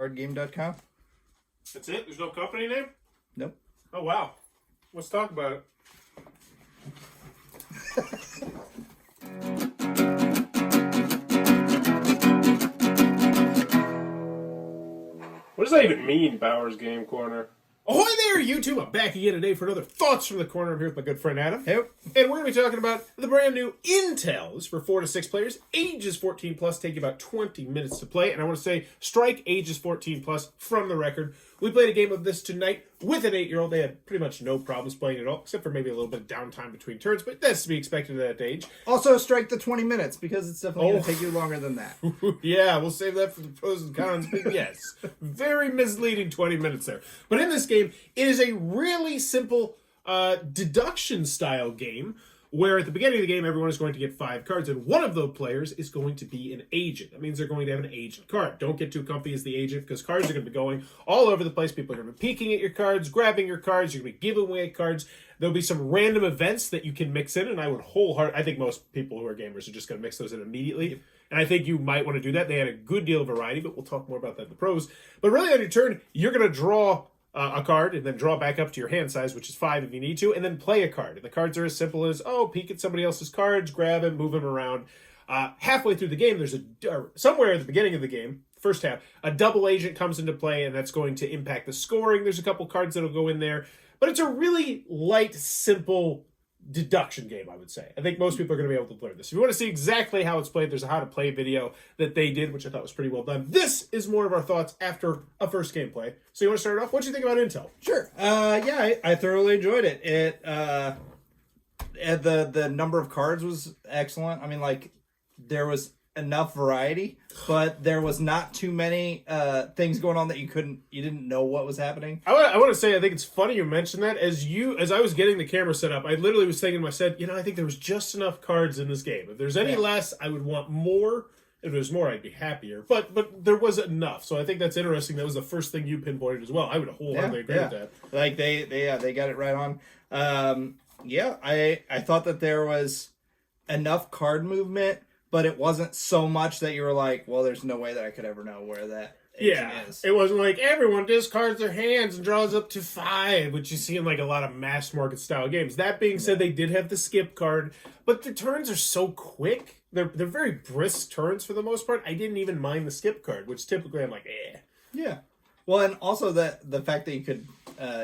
Cardgame.com. That's it? There's no company name? Nope. Oh, wow. Let's talk about it. What does that even mean, Bowers Game Corner? Ahoy there, YouTube! I'm back again today for another Thoughts from the Corner. I'm here with my good friend Adam. Yep. And we're going to be talking about the brand new Intels for 4 to 6 players. Ages 14 plus, take you about 20 minutes to play. And I want to say, strike ages 14 plus from the record. We played a game of this tonight with an 8-year-old. They had pretty much no problems playing it at all, except for maybe a little bit of downtime between turns, but that's to be expected at that age. Also, strike the 20 minutes, because it's definitely going to take you longer than that. Yeah, we'll save that for the pros and cons, but yes, very misleading 20 minutes there. But in this game, it is a really simple deduction-style game, where at the beginning of the game, everyone is going to get 5 cards, and one of those players is going to be an agent. That means they're going to have an agent card. Don't get too comfy as the agent, because cards are going to be going all over the place. People are going to be peeking at your cards, grabbing your cards, you're going to be giving away cards. There'll be some random events that you can mix in, and I think most people who are gamers are just going to mix those in immediately. Yep. And I think you might want to do that. They had a good deal of variety, but we'll talk more about that in the pros. But really on your turn, you're going to draw a card, and then draw back up to your hand size, which is 5 if you need to, and then play a card. And the cards are as simple as, peek at somebody else's cards, grab them, move them around. Halfway through the game, there's somewhere at the beginning of the game, first half, a double agent comes into play, and that's going to impact the scoring. There's a couple cards that'll go in there. But it's a really light, simple deduction game, I would say. I think most people are going to be able to play this. If you want to see exactly how it's played, there's a how to play video that they did, which I thought was pretty well done. This is more of our thoughts after a first gameplay. So you want to start it off? What do you think about Intel? Sure. I thoroughly enjoyed it. The number of cards was excellent. I mean, like, there was enough variety, but there was not too many things going on that you didn't know what was happening. I want to say, I think it's funny you mentioned that. As I was getting the camera set up, I literally was thinking to myself, I think there was just enough cards in this game. If there's any less, I would want more. If there's more, I'd be happier. But there was enough, so I think that's interesting. That was the first thing you pinpointed as well. I would wholeheartedly agree with that. Like they got it right on. I thought that there was enough card movement, but it wasn't so much that you were like, well, there's no way that I could ever know where that is. It wasn't like everyone discards their hands and draws up to 5, which you see in like a lot of mass market style games. That being said, they did have the skip card, but the turns are so quick. They're very brisk turns for the most part. I didn't even mind the skip card, which typically I'm like, eh. Yeah. Well, and also the fact that you could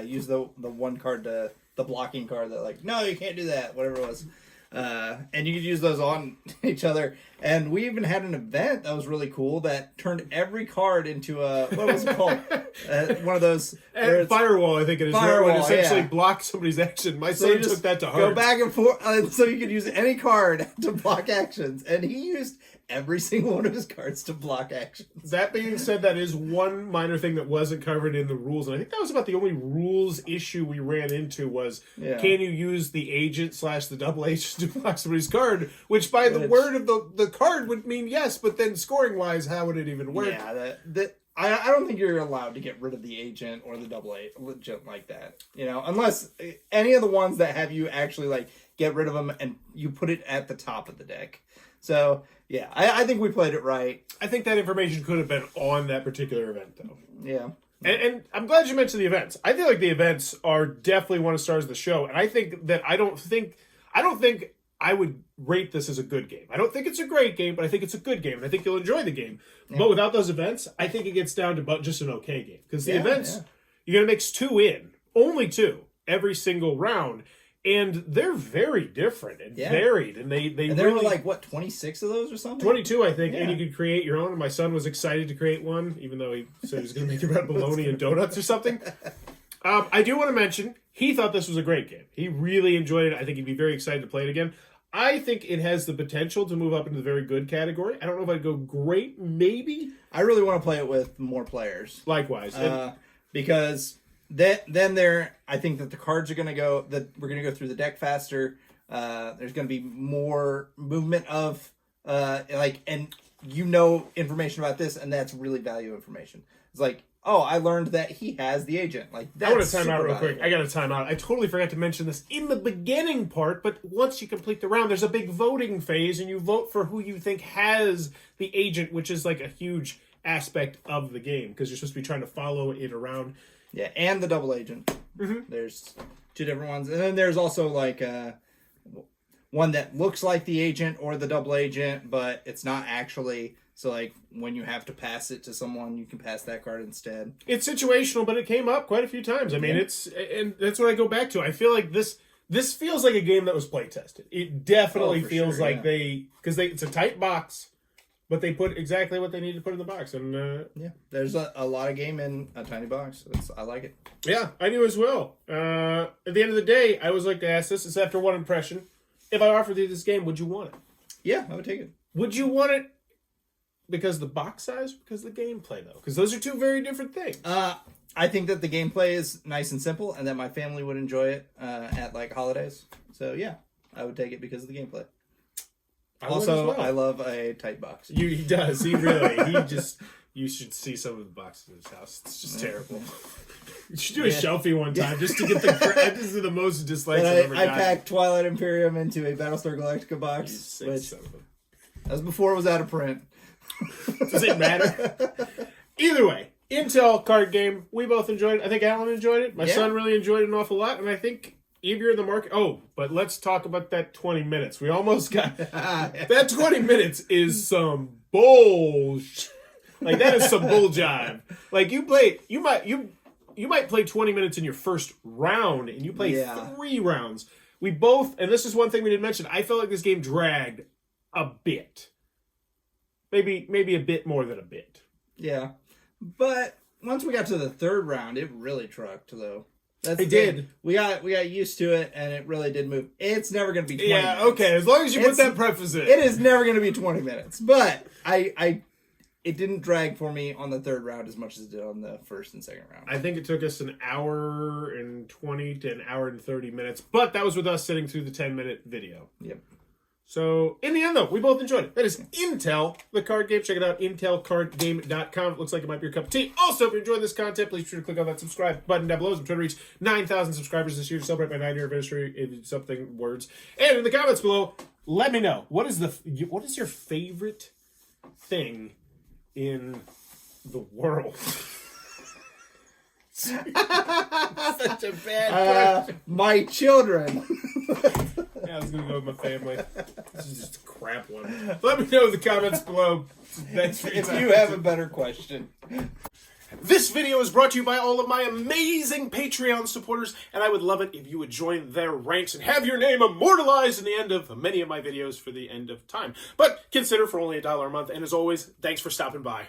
use the one card, the blocking card that like, no, you can't do that, whatever it was. And you could use those on each other. And we even had an event that was really cool that turned every card into a, what was it called? One of those. Firewall, I think it is. Firewall, where it essentially blocks somebody's action. My son took that to heart. Go back and forth. So you could use any card to block actions. And he used every single one of his cards to block actions. That being said, that is one minor thing that wasn't covered in the rules. And I think that was about the only rules issue we ran into was, can you use the agent / the double agent to block somebody's card? Which by the word of the card would mean yes, but then scoring-wise, how would it even work? Yeah, I don't think you're allowed to get rid of the agent or the double agent like that. Unless any of the ones that have you actually like get rid of them and you put it at the top of the deck. So, yeah, I think we played it right. I think that information could have been on that particular event, though. Yeah. And I'm glad you mentioned the events. I feel like the events are definitely one of the stars of the show. And I think that I don't think I would rate this as a good game. I don't think it's a great game, but I think it's a good game. And I think you'll enjoy the game. Yeah. But without those events, I think it gets down to about just an okay game. Because the events, you're going to mix 2 in. Only 2 every single round. And they're very different and varied. And there were like, 26 of those or something? 22, I think. Yeah. And you could create your own. And my son was excited to create one, even though he said he was going to make it about bologna and donuts or something. I do want to mention, he thought this was a great game. He really enjoyed it. I think he'd be very excited to play it again. I think it has the potential to move up into the very good category. I don't know if I'd go great, maybe. I really want to play it with more players. Likewise. Because I think that the cards are going to go, that we're going to go through the deck faster. There's going to be more movement of, and information about this, and that's really valuable information. It's like, I learned that he has the agent. Like, that's I want to time out real quick. I got to time out. I totally forgot to mention this in the beginning part, but once you complete the round, there's a big voting phase, and you vote for who you think has the agent, which is like a huge aspect of the game because you're supposed to be trying to follow it around. Yeah, and the double agent. There's two different ones, and then there's also like one that looks like the agent or the double agent, but it's not actually. So like when you have to pass it to someone, you can pass that card instead. It's situational, but it came up quite a few times. I mean, and that's what I go back to. I feel like this feels like a game that was play tested. It definitely feels like it's a tight box, but they put exactly what they need to put in the box. And there's a lot of game in a tiny box. I like it. Yeah, I do as well. At the end of the day, I always like to ask this. It's after one impression. If I offered you this game, would you want it? Yeah, I would take it. Would you want it because the box size or because the gameplay, though? Because those are two very different things. I think that the gameplay is nice and simple, and that my family would enjoy it at like holidays. So yeah, I would take it because of the gameplay. I love a tight box. He does. He really. You should see some of the boxes in his house. It's just terrible. You should do a shelfie one time just to get this is the most dislikes I've ever gotten. I packed Twilight Imperium into a Battlestar Galactica box, which that was before it was out of print. Does it matter? Either way, Intel card game. We both enjoyed it. I think Alan enjoyed it. My son really enjoyed it an awful lot, and I think if you're in the market. Oh, but let's talk about that 20 minutes. We almost got that 20 minutes is some bullshit. Like that is some bull jive. Like you might play 20 minutes in your first round, and you play 3 rounds. We both, and this is one thing we didn't mention. I felt like this game dragged a bit. Maybe a bit more than a bit. Yeah. But once we got to the 3rd round, it really trucked, though. It did. We got used to it, and it really did move. It's never going to be 20 minutes. Yeah, okay. As long as you put that preface in. It is never going to be 20 minutes. But it didn't drag for me on the 3rd round as much as it did on the 1st and 2nd round. I think it took us an hour and 20 to an hour and 30 minutes. But that was with us sitting through the 10-minute video. Yep. So, in the end, though, we both enjoyed it. That is Intel, the card game. Check it out, intelcardgame.com. It looks like it might be your cup of tea. Also, if you're enjoying this content, please be sure to click on that subscribe button down below. I'm trying to reach 9,000 subscribers this year to celebrate my 9-year anniversary in something words. And in the comments below, let me know, what is your favorite thing in the world? Such a bad question. My children. Yeah, I was going to go with my family. This is just a crap one. Let me know in the comments below. Thanks for if you have a better question. This video is brought to you by all of my amazing Patreon supporters, and I would love it if you would join their ranks and have your name immortalized in the end of many of my videos for the end of time. But consider for only $1 a month, and as always, thanks for stopping by.